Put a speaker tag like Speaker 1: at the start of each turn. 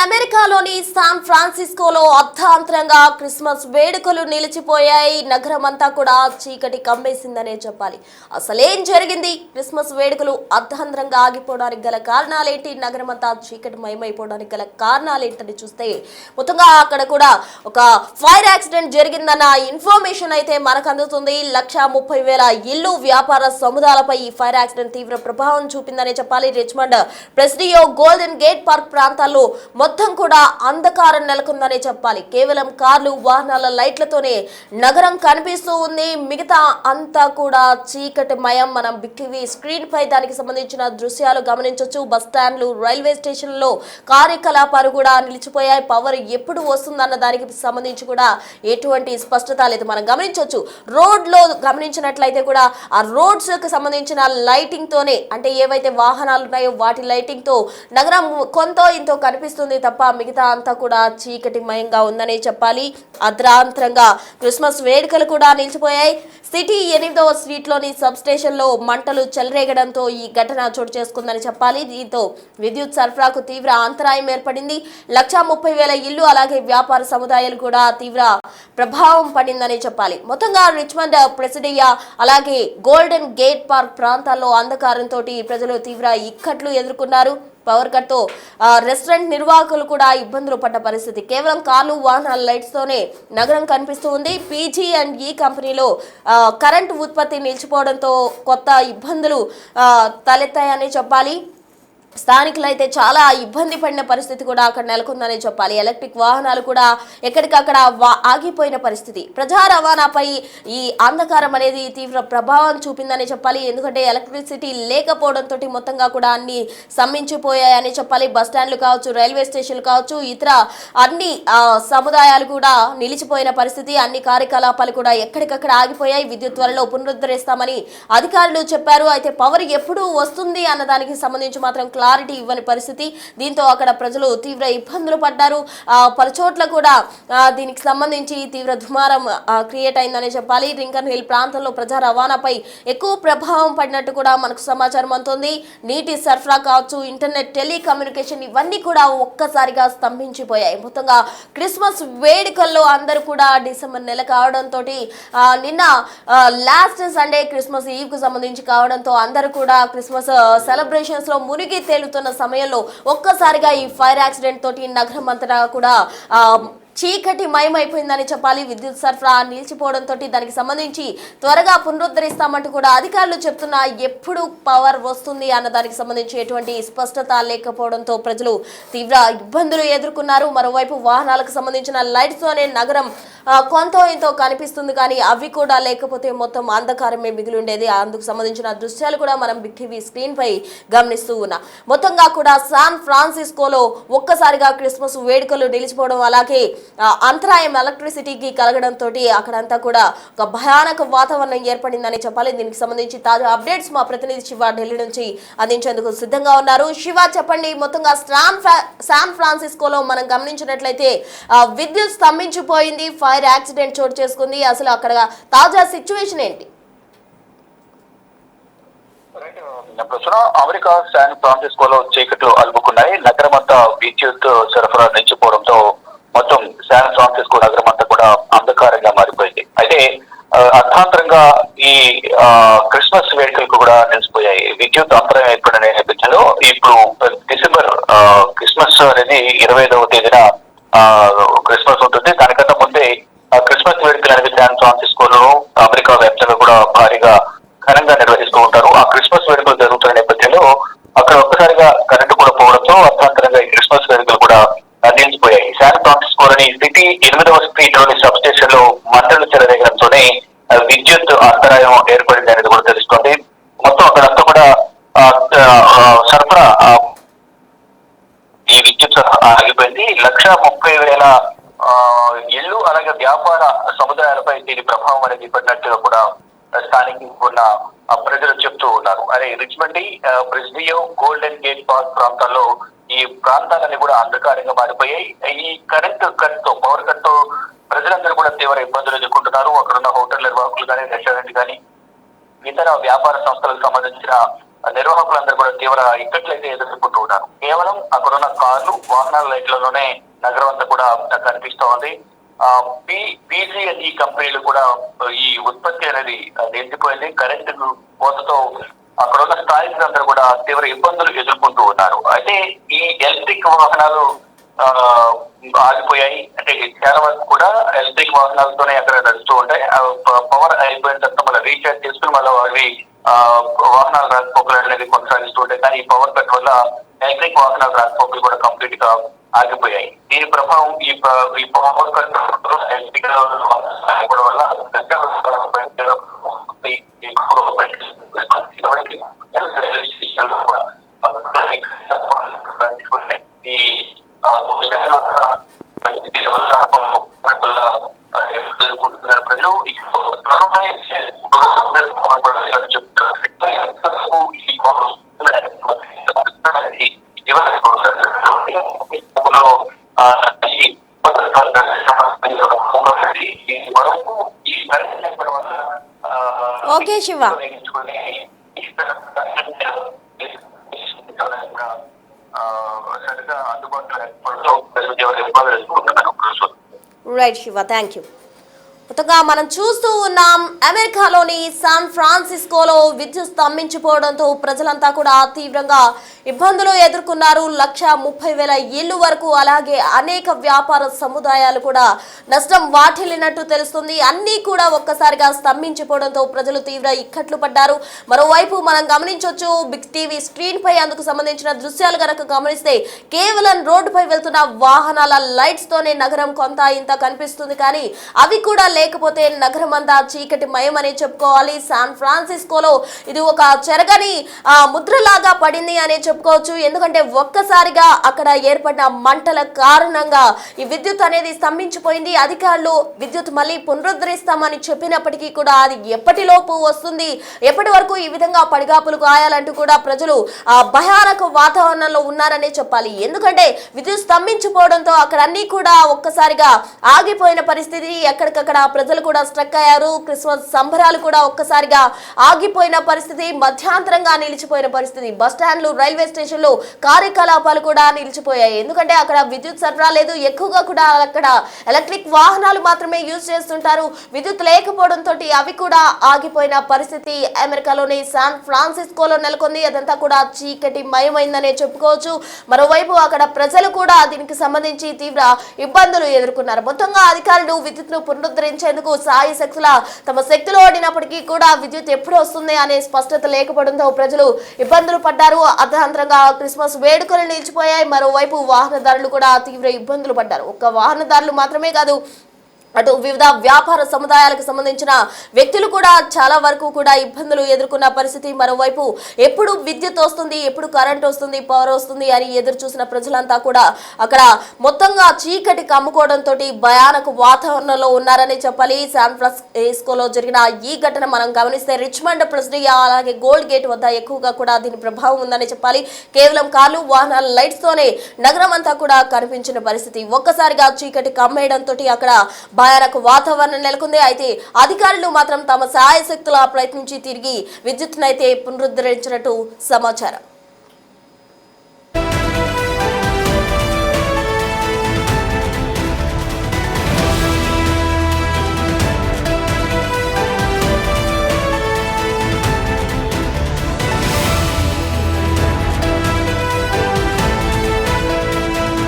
Speaker 1: అమెరికాలోని శాన్ ఫ్రాన్సిస్కోలో అర్ధాంతరంగా క్రిస్మస్ వేడుకలు నిలిచిపోయాయి. నగరమంతా కూడా చీకటి కమ్మేసిందనే చెప్పాలి. అసలేం జరిగింది? క్రిస్మస్ వేడుకలు అర్ధాంతరంగా ఆగిపోవడానికి గల కారణాలేంటి? నగరమంతా చీకటి మయమైపోవడానికి గల కారణాలేంటని చూస్తే మొత్తంగా అక్కడ కూడా ఒక ఫైర్ యాక్సిడెంట్ జరిగిందన్న ఇన్ఫర్మేషన్ అయితే మనకు అందుతుంది. 1,30,000 ఇల్లు వ్యాపార సముదాయాలపై ఈ ఫైర్ యాక్సిడెంట్ తీవ్ర ప్రభావం చూపిందనే చెప్పాలి. రిచ్మండ్, ప్రెసిడియో, గోల్డెన్ గేట్ పార్క్ ప్రాంతాల్లో మొత్తం కూడా అంధకారం నెలకొందనే చెప్పాలి. కేవలం కార్లు, వాహనాల లైట్లతోనే నగరం కనిపిస్తూ ఉంది. మిగతా అంతా కూడా చీకటి మయం. మనం బిగ్ టీవీ స్క్రీన్ పై దానికి సంబంధించిన దృశ్యాలు గమనించవచ్చు. బస్ స్టాండ్లు, రైల్వే స్టేషన్లలో కార్యకలాపాలు కూడా నిలిచిపోయాయి. పవర్ ఎప్పుడు వస్తుందన్న దానికి సంబంధించి కూడా ఎటువంటి స్పష్టత లేదు. మనం గమనించవచ్చు, రోడ్ లో గమనించినట్లయితే కూడా ఆ రోడ్స్ కి సంబంధించిన లైటింగ్ తోనే, అంటే ఏవైతే వాహనాలు ఉన్నాయో వాటి లైటింగ్ తో నగరం కొంత ఇంతో కనిపిస్తుంది తప్ప మిగతా అంతా కూడా చీకటి మయంగా ఉందనే చెప్పాలి. అర్ధాంతరంగా క్రిస్మస్ వేడుకలు కూడా నిలిచిపోయాయి. సిటీ 8వ స్ట్రీట్ లోని సబ్ స్టేషన్ లో మంటలు చెలరేగడంతో ఈ ఘటన చోటు చేసుకుందని చెప్పాలి. దీంతో విద్యుత్ సరఫరాకు తీవ్ర అంతరాయం ఏర్పడింది. 1,30,000 ఇల్లు అలాగే వ్యాపార సముదాయాలు కూడా తీవ్ర ప్రభావం పడిందని చెప్పాలి. మొత్తంగా రిచ్మండ్, ప్రెసిడియా అలాగే గోల్డెన్ గేట్ పార్క్ ప్రాంతాల్లో అంధకారంతో ప్రజలు తీవ్ర ఇక్కట్లు ఎదుర్కొన్నారు. పవర్ కట్ తో రెస్టారెంట్ నిర్వాహకులు కూడా ఇబ్బందులు పడ్డ పరిస్థితి. కేవలం కార్లు, వాహనాల లైట్స్ తోనే నగరం కనిపిస్తూ ఉంది. PG&E కంపెనీలో కరెంటు ఉత్పత్తి నిలిచిపోవడంతో కొత్త ఇబ్బందులు తలెత్తాయని చెప్పాలి. స్థానికులు అయితే చాలా ఇబ్బంది పడిన పరిస్థితి కూడా అక్కడ నెలకొందని చెప్పాలి. ఎలక్ట్రిక్ వాహనాలు కూడా ఎక్కడికక్కడ ఆగిపోయిన పరిస్థితి. ప్రజా రవాణాపై ఈ అంధకారం అనేది తీవ్ర ప్రభావం చూపిందని చెప్పాలి. ఎందుకంటే ఎలక్ట్రిసిటీ లేకపోవడంతో మొత్తంగా కూడా అన్ని స్తంభించిపోయాయని చెప్పాలి. బస్ స్టాండ్లు కావచ్చు, రైల్వే స్టేషన్లు కావచ్చు, ఇతర అన్ని సముదాయాలు కూడా నిలిచిపోయిన పరిస్థితి. అన్ని కార్యకలాపాలు కూడా ఎక్కడికక్కడ ఆగిపోయాయి. విద్యుత్ త్వరలో పునరుద్ధరిస్తామని అధికారులు చెప్పారు. అయితే పవర్ ఎప్పుడు వస్తుంది అన్న దానికి సంబంధించి మాత్రం క్లారిటీ ఇవ్వని పరిస్థితి. దీంతో అక్కడ ప్రజలు తీవ్ర ఇబ్బందులు పడ్డారు. పలు చోట్ల కూడా దీనికి సంబంధించి తీవ్ర దుమారం క్రియేట్ అయిందని చెప్పాలి. రింకన్ హిల్ ప్రాంతంలో ప్రజా రవాణాపై ఎక్కువ ప్రభావం పడినట్టు కూడా మనకు సమాచారం అందుతుంది. నీటి సరఫరా కావచ్చు, ఇంటర్నెట్, టెలికమ్యూనికేషన్ ఇవన్నీ కూడా ఒక్కసారిగా స్తంభించిపోయాయి. మొత్తంగా క్రిస్మస్ వేడుకల్లో అందరూ కూడా డిసెంబర్ నెల కావడంతో నిన్న లాస్ట్ సండే క్రిస్మస్ ఈవ్ కు సంబంధించి కావడంతో అందరూ కూడా క్రిస్మస్ సెలబ్రేషన్స్ లో మునిగి తేలుతున్న సమయంలో ఒక్కసారిగా ఈ ఫైర్ యాక్సిడెంట్ తోటి నగరం అంతటా కూడా చీకటి మయమైపోయిందని చెప్పాలి. విద్యుత్ సరఫరా నిలిచిపోవడంతో దానికి సంబంధించి త్వరగా పునరుద్ధరిస్తామంటూ కూడా అధికారులు చెప్తున్నా ఎప్పుడు పవర్ వస్తుంది అన్న దానికి సంబంధించి ఎటువంటి స్పష్టత లేకపోవడంతో ప్రజలు తీవ్ర ఇబ్బందులు ఎదుర్కొన్నారు. మరోవైపు వాహనాలకు సంబంధించిన లైట్స్ తోనే నగరం కొంత ఎంతో కనిపిస్తుంది, కానీ అవి కూడా లేకపోతే మొత్తం అంధకారమే మిగిలి ఉండేది. అందుకు సంబంధించిన దృశ్యాలు కూడా మనం బిగ్ టీవీ స్క్రీన్ పై గమనిస్తూ ఉన్నాం. మొత్తంగా కూడా శాన్ ఫ్రాన్సిస్కోలో ఒక్కసారిగా క్రిస్మస్ వేడుకలు నిలిచిపోవడం, అలాగే అంతరాయం ఎలక్ట్రిసిటీకి కలగడంతో అక్కడంతా కూడా ఒక భయానక వాతావరణం ఏర్పడిందని చెప్పాలి. దీనికి సంబంధించి తాజా అప్డేట్స్ మా ప్రతినిధి శివ ఢిల్లీ నుంచి అందించేందుకు సిద్ధంగా ఉన్నారు. శివ, చెప్పండి. మొత్తంగా శాన్ ఫ్రాన్సిస్కోలో మనం గమనించినట్లయితే విద్యుత్ స్తంభించిపోయింది, ఫైర్ యాక్సిడెంట్ చోటు చేసుకుంది. అసలు అక్కడ తాజా సిచ్యువేషన్ ఏంటి?
Speaker 2: ప్రస్తుతం అమెరికా శాన్ ఫ్రాన్సిస్కోలో చీకట్లు అలుముకున్నాయి. నగరం అంతా విద్యుత్ సరఫరా నిలిచిపోవడంతో మొత్తం శాన్ ఫ్రాన్సిస్కో నగరం అంతా కూడా అంధకారంగా మారిపోయింది. అయితే అర్థాంతరంగా ఈ క్రిస్మస్ వేడుకలకు కూడా నిలిచిపోయాయి. విద్యుత్ అంతరం ఏర్పడిన నేపథ్యంలో ఇప్పుడు డిసెంబర్ క్రిస్మస్ అనేది 25వ తేదీన క్రిస్మస్ ఉంటుంది. దానికన్నా ముందే క్రిస్మస్ వేడుకలు అనేది శాన్ ఫ్రాన్సిస్కోలో అమెరికా వ్యాప్తంగా కూడా భారీగా ఘనంగా నిర్వహిస్తూ ఉంటారు. ఆ క్రిస్మస్ వేడుకలు జరుగుతున్న నేపథ్యంలో అక్కడ ఒక్కసారిగా కరెంటు కూడా పోవడంతో అర్థాంతరంగా ఈ క్రిస్మస్ వేడుకలు కూడా నిలిచిపోయాయి. శాన్ ఫ్రాన్సిస్కోలోని సిటీ 8వ స్ట్రీట్ లోని సబ్ స్టేషన్ లో మంటలు చెలరేగడంతోనే విద్యుత్ అంతరాయం ఏర్పడింది అనేది కూడా తెలుస్తోంది. మొత్తం అక్కడంతా కూడా సరఫరా ఈ విద్యుత్ సరఫరా ఆగిపోయింది. 1,30,000 ఇళ్లు అలాగే వ్యాపార సముదాయాలపై దీని ప్రభావం అనేది పడినట్టుగా కూడా స్థానికంగా ఉన్న ప్రజలు చెప్తూ ఉన్నారు. అదే రిచ్మండ్, ప్రెసిడియో, గోల్డెన్ గేట్ పార్క్ ప్రాంతాల్లో ఈ ప్రాంతాలన్నీ కూడా అంధకారంగా మారిపోయాయి. ఈ కరెంటు కట్ తో, పవర్ కట్ తో ప్రజలందరూ కూడా తీవ్ర ఇబ్బందులు ఎదుర్కొంటున్నారు. అక్కడున్న హోటల్ నిర్వాహకులు కానీ, రెస్టారెంట్ కానీ, ఇతర వ్యాపార సంస్థలకు సంబంధించిన నిర్వాహకులందరూ కూడా తీవ్ర ఇక్కట్లయితే ఎదుర్కొంటూ ఉన్నారు. కేవలం అక్కడున్న కార్లు, వాహనాల లైట్లలోనే నగరం అంతా కూడా కనిపిస్తూ ఉంది. PG&E కంపెనీలు కూడా ఈ ఉత్పత్తి అనేది నిలిచిపోయింది. కరెంటు కోతతో అక్కడున్న స్థానికులందరూ కూడా తీవ్ర ఇబ్బందులు ఎదుర్కొంటూ ఉన్నారు. అయితే ఈ ఎలక్ట్రిక్ వాహనాలు ఆగిపోయాయి. అంటే చాలా వరకు కూడా ఎలక్ట్రిక్ వాహనాలతోనే అక్కడ నడుస్తూ ఉంటాయి. పవర్ అయిపోయిన తర్వాత మళ్ళీ రీఛార్జ్ చేసుకుని మళ్ళీ అవి వాహనాల రాకపోకలు అనేది కొనసాగిస్తూ ఉంటాయి. కానీ ఈ పవర్ కట్ వల్ల ఎలక్ట్రిక్ వాహనాల రాకపోకలు కూడా కంప్లీట్ గా ఆగిపోయాయి. దీని ప్రభావం ఈ పవర్ కట్ ఎలక్ట్రిక్ వల్ల ప్రజలు
Speaker 1: okay Shiva. Right Shiva, thank you. కొత్తగా మనం చూస్తూ ఉన్నాం, అమెరికాలోని శాన్ ఫ్రాన్సిస్కోలో విద్యుత్ స్తంభించిపోవడంతో ప్రజలంతా కూడా తీవ్రంగా ఇబ్బందులు ఎదుర్కొన్నారు. 1,30,000 ఇళ్లు వరకు, అలాగే అనేక వ్యాపార సముదాయాలు కూడా నష్టం వాటిల్లినట్టు తెలుస్తుంది. అన్నీ కూడా ఒక్కసారిగా స్తంభించిపోవడంతో ప్రజలు తీవ్ర ఇక్కట్లు పడ్డారు. మరోవైపు మనం గమనించవచ్చు, బిగ్ టీవీ స్క్రీన్ పై అందుకు సంబంధించిన దృశ్యాలు కనుక గమనిస్తే కేవలం రోడ్డుపై వెళ్తున్న వాహనాల లైట్స్ తోనే నగరం కొంత ఇంత కనిపిస్తుంది. కానీ అవి కూడా లేకపోతే నగరం అంతా చీకటి మయం అని చెప్పుకోవాలి. శాన్ ఫ్రాన్సిస్కోలో ఇది ఒక చెరగని ముద్రలాగా పడింది అనే చెప్పుకోవచ్చు. ఎందుకంటే ఒక్కసారిగా అక్కడ ఏర్పడిన మంటల కారణంగా ఈ విద్యుత్ అనేది స్తంభించిపోయింది. అధికారులు విద్యుత్ మళ్ళీ పునరుద్ధరిస్తామని చెప్పినప్పటికీ కూడా అది ఎప్పటిలోపు వస్తుంది, ఎప్పటి వరకు ఈ విధంగా పడిగాపులు కాయాలంటూ కూడా ప్రజలు భయానక వాతావరణంలో ఉన్నారనే చెప్పాలి. ఎందుకంటే విద్యుత్ స్తంభించిపోవడంతో అక్కడ అన్ని కూడా ఒక్కసారిగా ఆగిపోయిన పరిస్థితి. ఎక్కడికక్కడ ప్రజలు కూడా స్ట్రక్ అయ్యారు. క్రిస్మస్ సంబరాలు కూడా ఒక్కసారిగా ఆగిపోయిన పరిస్థితి, మధ్యాంతరంగా నిలిచిపోయిన పరిస్థితి. బస్టాండ్లు, రైల్వే స్టేషన్లు కార్యకలాపాలు కూడా నిలిచిపోయాయి. ఎందుకంటే అక్కడ విద్యుత్ సరఫరా లేదు. ఎక్కువగా కూడా అక్కడ ఎలక్ట్రిక్ వాహనాలు మాత్రమే యూజ్ చేస్తుంటారు. విద్యుత్ లేకపోవడంతో అవి కూడా ఆగిపోయిన పరిస్థితి అమెరికాలోని శాన్ ఫ్రాన్సిస్కోలో నెలకొంది. అదంతా కూడా చీకటి మయమైందనే చెప్పుకోవచ్చు. మరోవైపు అక్కడ ప్రజలు కూడా దీనికి సంబంధించి తీవ్ర ఇబ్బందులు ఎదుర్కొన్నారు. మొత్తంగా అధికారులు విద్యుత్ను పునరుద్ధరించేందుకు సాయి శక్తుల తమ శక్తిలో ఓడినప్పటికీ కూడా విద్యుత్ ఎప్పుడు వస్తుంది అనే స్పష్టత లేకపోవడంతో ప్రజలు ఇబ్బందులు పడ్డారు. అర్ధాంతరంగా క్రిస్మస్ వేడుకలు నిలిచిపోయాయి. మరోవైపు వాహనదారులు కూడా తీవ్ర ఇబ్బందులు పడ్డారు. ఒక్క వాహనదారులు మాత్రమే కాదు, అటు వివిధ వ్యాపార సముదాయాలకు సంబంధించిన వ్యక్తులు కూడా చాలా వరకు కూడా ఇబ్బందులు ఎదుర్కొన్న పరిస్థితి. మరోవైపు ఎప్పుడు విద్యుత్ వస్తుంది, ఎప్పుడు కరెంట్ వస్తుంది, పవర్ వస్తుంది అని ఎదురు చూసిన ప్రజలంతా కూడా అక్కడ మొత్తంగా చీకటి కమ్ముకోవడంతో భయానక వాతావరణంలో ఉన్నారని చెప్పాలి. శాన్ ఫ్రాన్సిస్కోలో జరిగిన ఈ ఘటన మనం గమనిస్తే రిచ్మండ్ ప్రెసిడియా అలాగే గోల్డ్ గేట్ వద్ద ఎక్కువగా కూడా దీని ప్రభావం ఉందని చెప్పాలి. కేవలం కార్లు, వాహనాల లైట్స్ తోనే నగరం అంతా కూడా కనిపించిన పరిస్థితి. ఒక్కసారిగా చీకటి కమ్మేయడంతో అక్కడ భయానక వాతావరణం నెలకొంది. అయితే అధికారులు మాత్రం తమ సాయశక్తులా ప్రయత్నించి తిరిగి విద్యుత్తునైతే పునరుద్ధరించినట్టు సమాచారం.